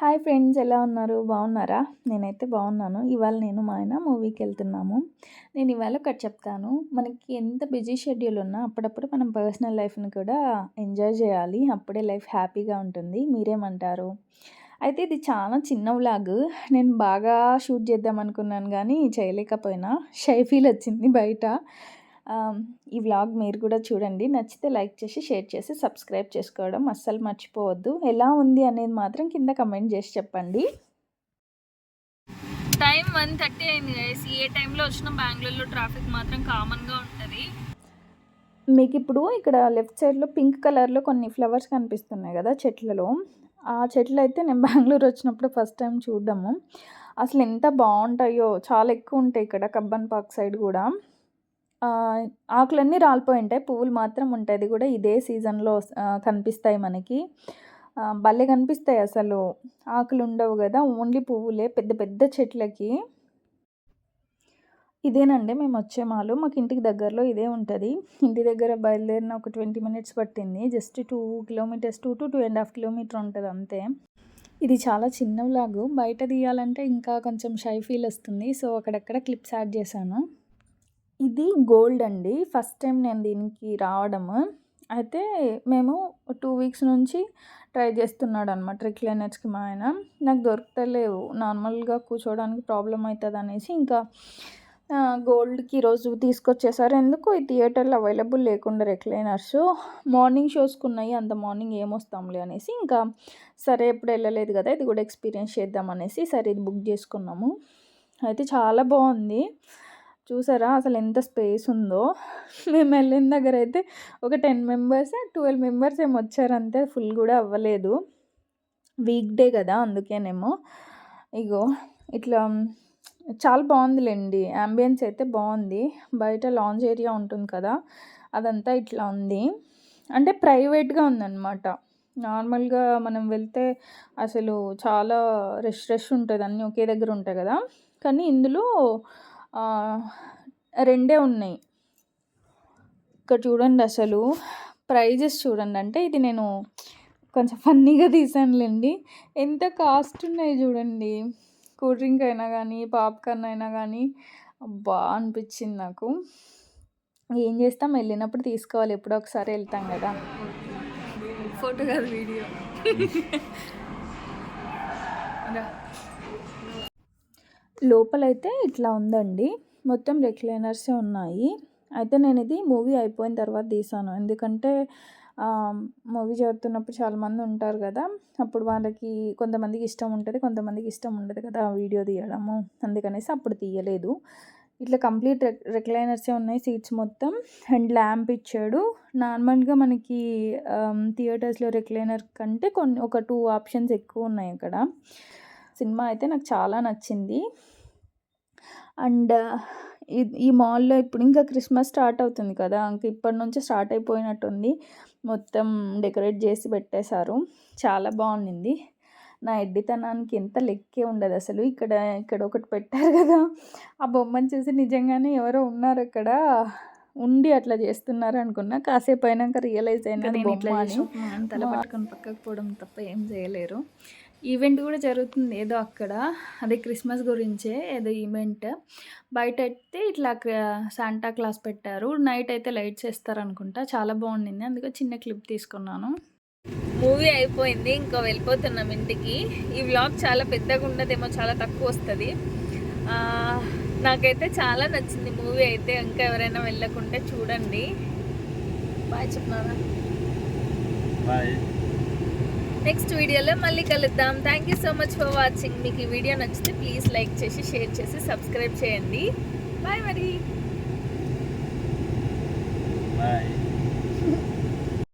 Hi friends, ఎలా ఉన్నారు? బాగున్నారా? నేనైతే బాగున్నాను. ఇవాళ నేను మా ఆయన మూవీకెళ్తున్నాము. నేను ఇవాళ ఒకటి చెప్తాను. మనకి ఎంత బిజీ షెడ్యూల్ ఉన్నా అప్పుడప్పుడు మనం పర్సనల్ లైఫ్‌ని కూడా ఎంజాయ్ చేయాలి. అప్పుడే లైఫ్ హ్యాపీగా ఉంటుంది. మీరేమంటారు? అయితే ఇది చాలా చిన్న వ్లాగ్. నేను బాగా షూట్ చేద్దాం అనుకున్నాను గానీ చేయలేకపోయినా. షై ఫీల్ వచ్చింది బయట. ఈ వ్లాగ్ మీరు కూడా చూడండి. నచ్చితే లైక్ చేసి, షేర్ చేసి, సబ్స్క్రైబ్ చేసుకోవడం అస్సలు మర్చిపోవద్దు. ఎలా ఉంది అనేది మాత్రం కింద కమెంట్ చేసి చెప్పండి. టైం 1:30 అయింది గైస్. ఏ టైంలో వచ్చినా బెంగళూరులో ట్రాఫిక్ మాత్రం కామన్గా ఉంటుంది. మీకు ఇప్పుడు ఇక్కడ లెఫ్ట్ సైడ్లో పింక్ కలర్లో కొన్ని ఫ్లవర్స్ కనిపిస్తున్నాయి కదా చెట్లలో. ఆ చెట్లు అయితే నేను బెంగళూరు వచ్చినప్పుడు ఫస్ట్ టైం చూడడము. అసలు ఎంత బాగుంటాయో, చాలా ఎక్కువ ఉంటాయి ఇక్కడ కబ్బన్ పార్క్ సైడ్ కూడా. ఆకులన్నీ రాలిపోయి ఉంటాయి, పువ్వులు మాత్రం ఉంటాయి. అది కూడా ఇదే సీజన్లో కనిపిస్తాయి మనకి. భలే కనిపిస్తాయి అసలు. ఆకులు ఉండవు కదా, ఓన్లీ పువ్వులే పెద్ద పెద్ద చెట్లకి. ఇదేనండి మేము వచ్చే మాలు. మాకు ఇంటికి దగ్గరలో ఇదే ఉంటుంది. ఇంటి దగ్గర బయలుదేరిన ఒక 20 మినిట్స్ పట్టింది. జస్ట్ 2 కిలోమీటర్స్, 2 to 2.5 కిలోమీటర్ ఉంటుంది అంతే. ఇది చాలా చిన్న వ్లాగు. బయట తీయాలంటే ఇంకా కొంచెం షై ఫీల్ వస్తుంది. సో అక్కడక్కడ క్లిప్స్ యాడ్ చేశాను. ఇది గోల్డ్ అండి. ఫస్ట్ టైం నేను దీనికి రావడము. అయితే మేము 2 వీక్స్ నుంచి ట్రై చేస్తున్నాడు అనమాట రిక్లైనర్స్కి మా ఆయన. నాకు దొరుకుతలేవు, నార్మల్గా కూర్చోవడానికి ప్రాబ్లం అవుతుంది అనేసి ఇంకా గోల్డ్కి ఈరోజు తీసుకొచ్చేసారు. ఎందుకు ఈ థియేటర్లో అవైలబుల్ లేకుండా రిక్లైనర్స్. మార్నింగ్ షోస్కి ఉన్నాయి, అంత మార్నింగ్ ఏమొస్తాంలే అనేసి ఇంకా సరే ఎప్పుడు వెళ్ళలేదు కదా, ఇది కూడా ఎక్స్పీరియన్స్ చేద్దాం అనేసి సరే ఇది బుక్ చేసుకున్నాము. అయితే చాలా బాగుంది. చూసారా అసలు ఎంత స్పేస్ ఉందో. మేము వెళ్ళిన దగ్గర అయితే ఒక 10 మెంబర్స్ 12 మెంబర్స్ ఏమో వచ్చారు అంతే. ఫుల్ కూడా అవ్వలేదు, వీక్ డే కదా అందుకేనేమో. ఇగో ఇట్లా చాలా బాగుందిలేండి. యాంబియన్స్ అయితే బాగుంది. బయట లాంజ్ ఏరియా ఉంటుంది కదా, అదంతా ఇట్లా ఉంది. అంటే ప్రైవేట్గా ఉందన్నమాట. నార్మల్గా మనం వెళ్తే అసలు చాలా రష్ ఉంటుంది, అన్నీ ఒకే దగ్గర ఉంటాయి కదా. కానీ ఇందులో రెండే ఉన్నాయి. ఇక్కడ చూడండి అసలు ప్రైజెస్ చూడండి. అంటే ఇది నేను కొంచెం ఫన్నీగా తీసానులేండి. ఎంత కాస్ట్ ఉన్నాయి చూడండి. కూల్ డ్రింక్ అయినా కానీ, పాప్కార్న్ అయినా కానీ అబ్బా అనిపించింది నాకు. ఏం చేస్తాం, వెళ్ళినప్పుడు తీసుకోవాలి. ఎప్పుడో ఒకసారి వెళ్తాం కదా. ఫోటో కాదు, వీడియో. లోపలైతే ఇట్లా ఉందండి. మొత్తం రిక్లైనర్సే ఉన్నాయి. అయితే నేను ఇది మూవీ అయిపోయిన తర్వాత తీసాను. ఎందుకంటే మూవీ జరుగుతున్నప్పుడు చాలామంది ఉంటారు కదా, అప్పుడు వాళ్ళకి కొంతమందికి ఇష్టం ఉంటుంది, కొంతమందికి ఇష్టం ఉండదు కదా వీడియో తీయడము. అందుకనేసి అప్పుడు తీయలేదు. ఇట్లా కంప్లీట్ రిక్లైనర్సే ఉన్నాయి సీట్స్ మొత్తం. అండ్ ల్యాంప్ ఇచ్చాడు. నార్మల్గా మనకి థియేటర్స్లో రిక్లైనర్ కంటే ఒక 2 ఆప్షన్స్ ఎక్కువ ఉన్నాయి అక్కడ. సినిమా అయితే నాకు చాలా నచ్చింది. అండ్ ఈ మాల్లో ఇప్పుడు ఇంకా క్రిస్మస్ స్టార్ట్ అవుతుంది కదా, ఇంక ఇప్పటి నుంచి స్టార్ట్ అయిపోయినట్టుంది. మొత్తం డెకరేట్ చేసి పెట్టేశారు. చాలా బాగుండింది. నా ఎడ్డితనానికి ఎంత లెక్కే ఉండదు అసలు. ఇక్కడ ఒకటి పెట్టారు కదా, ఆ బొమ్మను చూసి నిజంగానే ఎవరో ఉన్నారు అక్కడ ఉండి అట్లా చేస్తున్నారు అనుకున్నా. కాసేపు అయినాక రియలైజ్ అయినా బొమ్మ అని. తల పట్టుకొని పక్కకు పోవడం తప్ప ఏం చేయలేరు. ఈవెంట్ కూడా జరుగుతుంది ఏదో అక్కడ, అదే క్రిస్మస్ గురించే ఏదో ఈవెంట్. బయట అయితే ఇట్లా శాంటా క్లాస్ పెట్టారు. నైట్ అయితే లైట్స్ వేస్తారు అనుకుంటా. చాలా బాగుండింది, అందుకే చిన్న క్లిప్ తీసుకున్నాను. మూవీ అయిపోయింది, ఇంకా వెళ్ళిపోతున్నాం ఇంటికి. ఈ వ్లాగ్ చాలా పెద్దగా ఉండదేమో, చాలా తక్కువ వస్తుంది. నాకైతే చాలా నచ్చింది మూవీ అయితే. ఇంకా ఎవరైనా వెళ్ళకుంటే చూడండి. బాయ్ చెప్తున్నారా? బాయ్. నెక్స్ట్ వీడియోలో మళ్ళీ కలుద్దాం. Thank you so much for watching. మీకు ఈ వీడియో నచ్చితే ప్లీజ్ లైక్ చేసి, షేర్ చేసి, సబ్స్క్రైబ్ చేయండి. బాయ్ మరి. బాయ్.